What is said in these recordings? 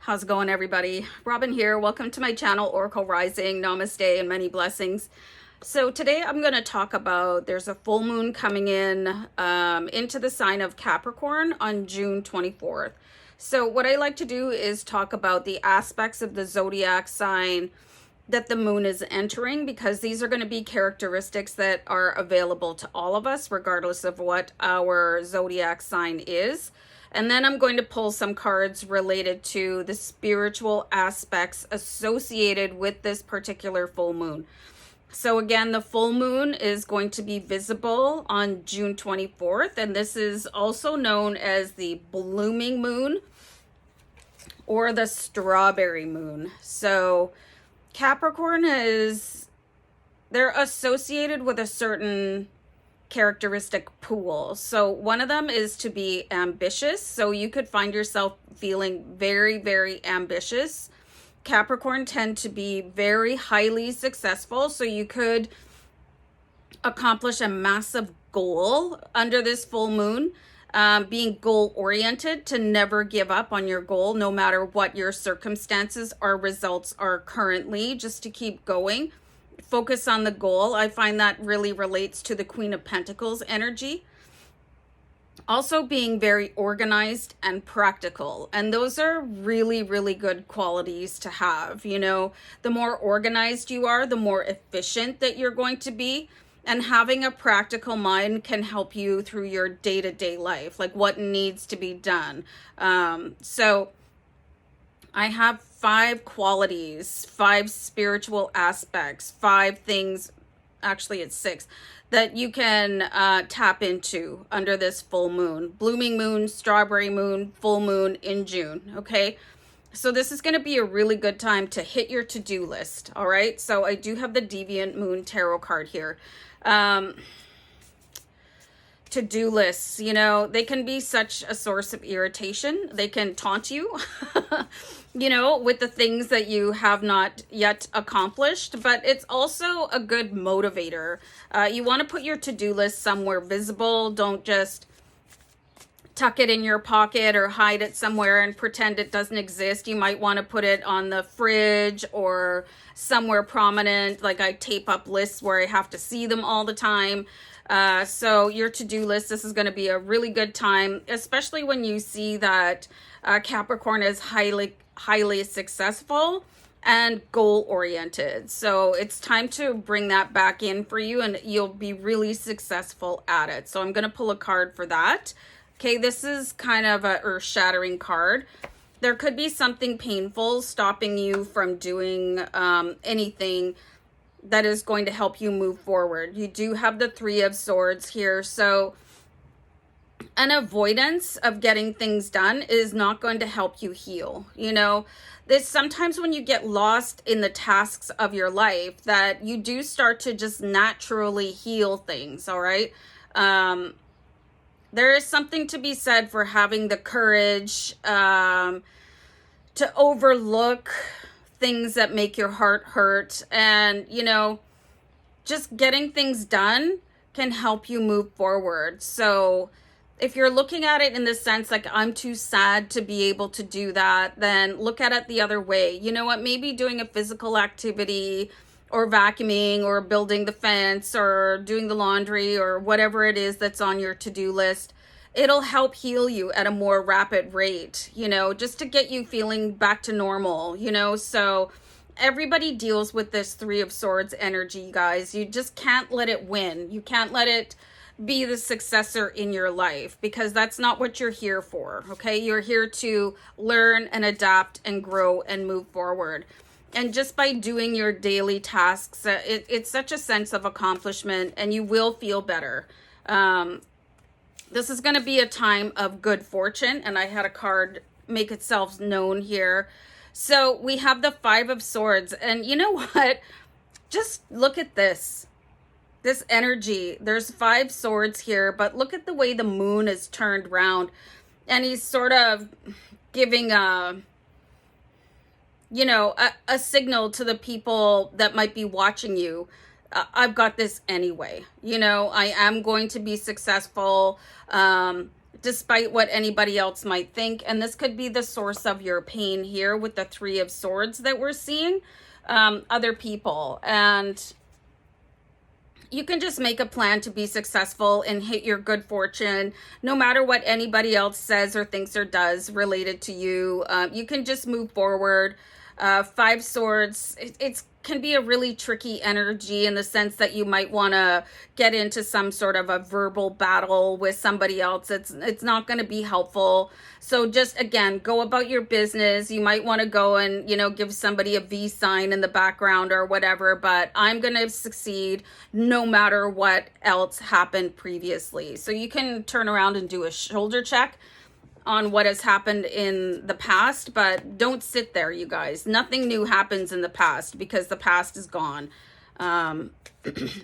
How's it going, everybody? Robin here. Welcome to my channel, Oracle Rising. Namaste and many blessings. So today I'm going to talk about, there's a full moon coming in into the sign of Capricorn on June 24th. So what I like to do is talk about the aspects of the zodiac sign that the moon is entering, because these are going to be characteristics that are available to all of us, regardless of what our zodiac sign is. And then I'm going to pull some cards related to the spiritual aspects associated with this particular full moon. So again, the full moon is going to be visible on June 24th, and this is also known as the blooming moon or the strawberry moon. So Capricorn they're associated with a certain characteristic pool. So one of them is to be ambitious. So you could find yourself feeling very, very ambitious. Capricorn tend to be very highly successful. So you could accomplish a massive goal under this full moon. Being goal oriented, to never give up on your goal, no matter what your circumstances or results are currently, just to keep going. Focus on the goal. I find that really relates to the Queen of Pentacles energy. Also being very organized and practical. And those are really, really good qualities to have. You know, the more organized you are, the more efficient that you're going to be. And having a practical mind can help you through your day-to-day life, like what needs to be done. So I have 5 qualities, 5 spiritual aspects, 5 things, actually it's 6, that you can tap into under this full moon. Blooming moon, strawberry moon, full moon in June, okay? So this is going to be a really good time to hit your to-do list, all right? So I do have the Deviant Moon Tarot card here. To-do lists, you know, they can be such a source of irritation. They can taunt you, you know, with the things that you have not yet accomplished, but it's also a good motivator. You want to put your to-do list somewhere visible. Don't just tuck it in your pocket or hide it somewhere and pretend it doesn't exist. You might want to put it on the fridge or somewhere prominent. Like I tape up lists where I have to see them all the time. So your to-do list, this is going to be a really good time, especially when you see that Capricorn is highly successful and goal-oriented. So it's time to bring that back in for you, and you'll be really successful at it. So I'm going to pull a card for that. Okay, this is kind of a earth-shattering card. There could be something painful stopping you from doing anything that is going to help you move forward. You do have the 3 of Swords here, so an avoidance of getting things done is not going to help you heal. You know, this sometimes when you get lost in the tasks of your life, that you do start to just naturally heal things, all right? There is something to be said for having the courage to overlook things that make your heart hurt, and you know, just getting things done can help you move forward. So if you're looking at it in the sense like I'm too sad to be able to do that, then look at it the other way. You know what, maybe doing a physical activity or vacuuming or building the fence or doing the laundry or whatever it is that's on your to-do list, it'll help heal you at a more rapid rate, you know, just to get you feeling back to normal, you know. So everybody deals with this 3 of Swords energy, guys. You just can't let it win. You can't let it be the successor in your life, because that's not what you're here for, okay? You're here to learn and adapt and grow and move forward. And just by doing your daily tasks, it's such a sense of accomplishment, and you will feel better. This is going to be a time of good fortune, and I had a card make itself known here. So we have the 5 of Swords, and you know what? Just look at this energy. There's 5 swords here, but look at the way the moon is turned round, and he's sort of giving a signal to the people that might be watching you. I've got this anyway. You know, I am going to be successful. despite what anybody else might think. And this could be the source of your pain here with the Three of Swords that we're seeing, other people. And you can just make a plan to be successful and hit your good fortune, no matter what anybody else says or thinks or does related to you. You can just move forward. Five Swords, it can be a really tricky energy in the sense that you might want to get into some sort of a verbal battle with somebody else. It's not going to be helpful. So just, again, go about your business. You might want to go and, you know, give somebody a V sign in the background or whatever, but I'm going to succeed no matter what else happened previously. So you can turn around and do a shoulder check on what has happened in the past, but don't sit there, you guys. Nothing new happens in the past because the past is gone.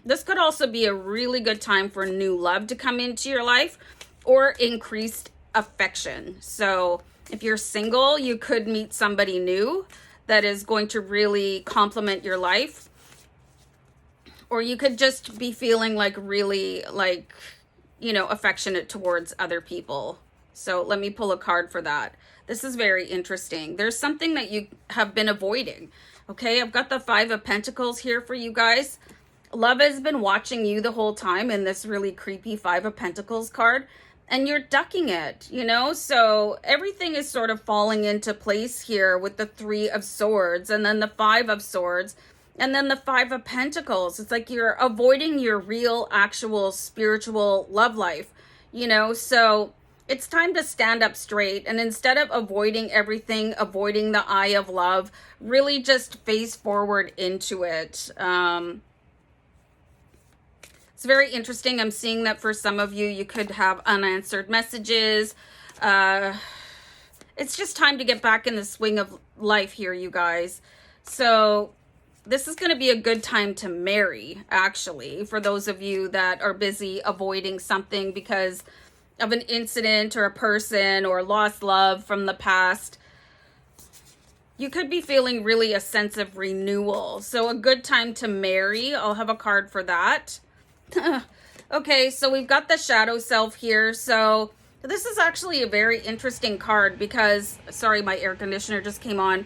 This could also be a really good time for new love to come into your life or increased affection. So if you're single, you could meet somebody new that is going to really complement your life. Or you could just be feeling like really, like, you know, affectionate towards other people. So let me pull a card for that. This is very interesting. There's something that you have been avoiding. Okay, I've got the Five of Pentacles here for you guys. Love has been watching you the whole time in this really creepy Five of Pentacles card. And you're ducking it, you know? So everything is sort of falling into place here with the Three of Swords and then the Five of Swords and then the Five of Pentacles. It's like you're avoiding your real, actual, spiritual love life, you know? So it's time to stand up straight, and instead of avoiding everything, avoiding the eye of love, really just face forward into it. It's very interesting. I'm seeing that for some of you, you could have unanswered messages. It's just time to get back in the swing of life here, you guys. So this is going to be a good time to marry, actually, for those of you that are busy avoiding something because of an incident or a person or lost love from the past. You could be feeling really a sense of renewal. So a good time to marry. I'll have a card for that. Okay, so we've got the shadow self here. So this is actually a very interesting card because, sorry, my air conditioner just came on.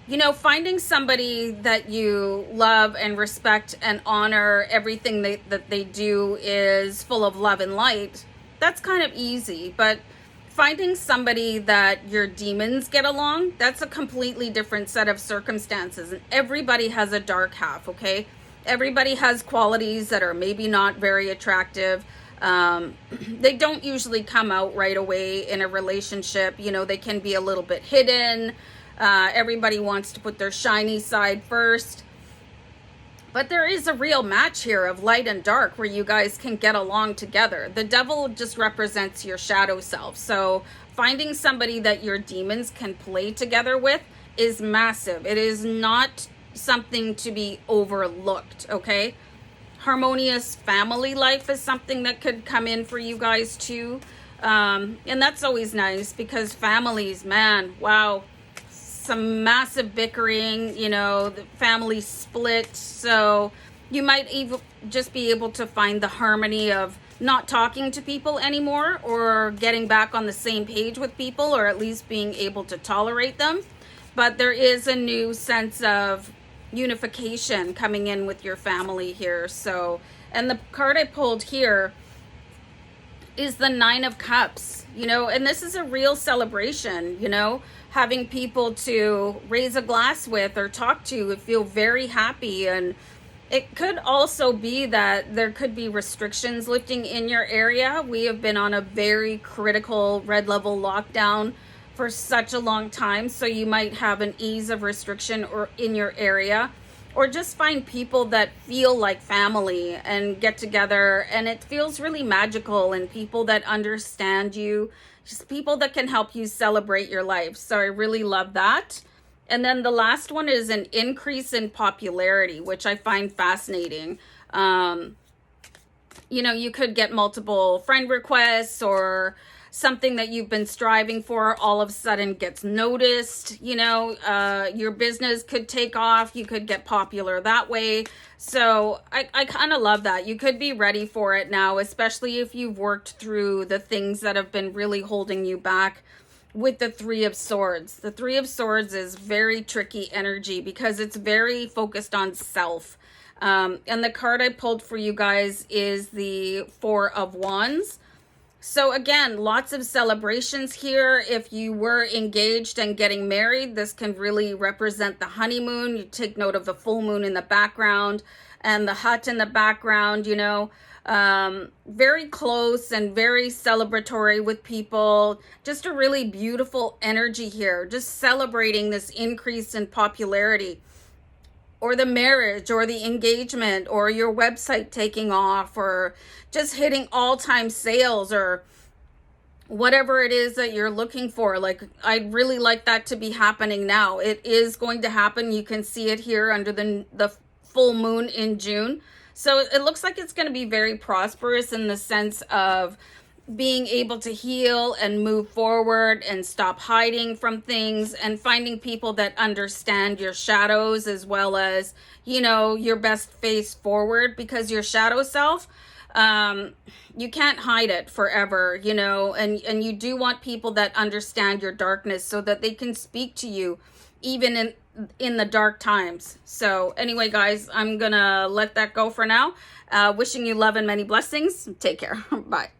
You know, finding somebody that you love and respect and honor everything that they do is full of love and light, that's kind of easy. But finding somebody that your demons get along, that's a completely different set of circumstances. And everybody has a dark half, okay? Everybody has qualities that are maybe not very attractive. They don't usually come out right away in a relationship. You know, they can be a little bit hidden. Everybody wants to put their shiny side first. But there is a real match here of light and dark where you guys can get along together. The devil just represents your shadow self. So finding somebody that your demons can play together with is massive. It is not something to be overlooked, okay? Harmonious family life is something that could come in for you guys too. And that's always nice because families, man, wow. Some massive bickering, you know, the family split. So you might even just be able to find the harmony of not talking to people anymore or getting back on the same page with people, or at least being able to tolerate them. But there is a new sense of unification coming in with your family here. So, and the card I pulled here is the Nine of Cups, you know, and this is a real celebration, you know, having people to raise a glass with or talk to, feel very happy. And it could also be that there could be restrictions lifting in your area. We have been on a very critical red level lockdown for such a long time. So you might have an ease of restriction or in your area, or just find people that feel like family and get together. And it feels really magical, and people that understand you, just people that can help you celebrate your life. So I really love that. And then the last one is an increase in popularity, which I find fascinating. You know, you could get multiple friend requests, or something that you've been striving for all of a sudden gets noticed. You know, your business could take off. You could get popular that way. So I kind of love that. You could be ready for it now, especially if you've worked through the things that have been really holding you back. With the Three of Swords. The Three of Swords is very tricky energy because it's very focused on self. And the card I pulled for you guys is the Four of Wands. So again, lots of celebrations here. If you were engaged and getting married, this can really represent the honeymoon. You take note of the full moon in the background and the hut in the background, you know. Very close and very celebratory with people. Just a really beautiful energy here. Just celebrating this increase in popularity, or the marriage, or the engagement, or your website taking off, or just hitting all-time sales, or whatever it is that you're looking for. Like, I'd really like that to be happening now. It is going to happen. You can see it here under the full moon in June. So it looks like it's going to be very prosperous in the sense of being able to heal and move forward and stop hiding from things and finding people that understand your shadows as well as, you know, your best face forward, because your shadow self, you can't hide it forever, you know, and you do want people that understand your darkness so that they can speak to you even in the dark times. So anyway, guys, I'm gonna let that go for now. Wishing you love and many blessings. Take care. Bye.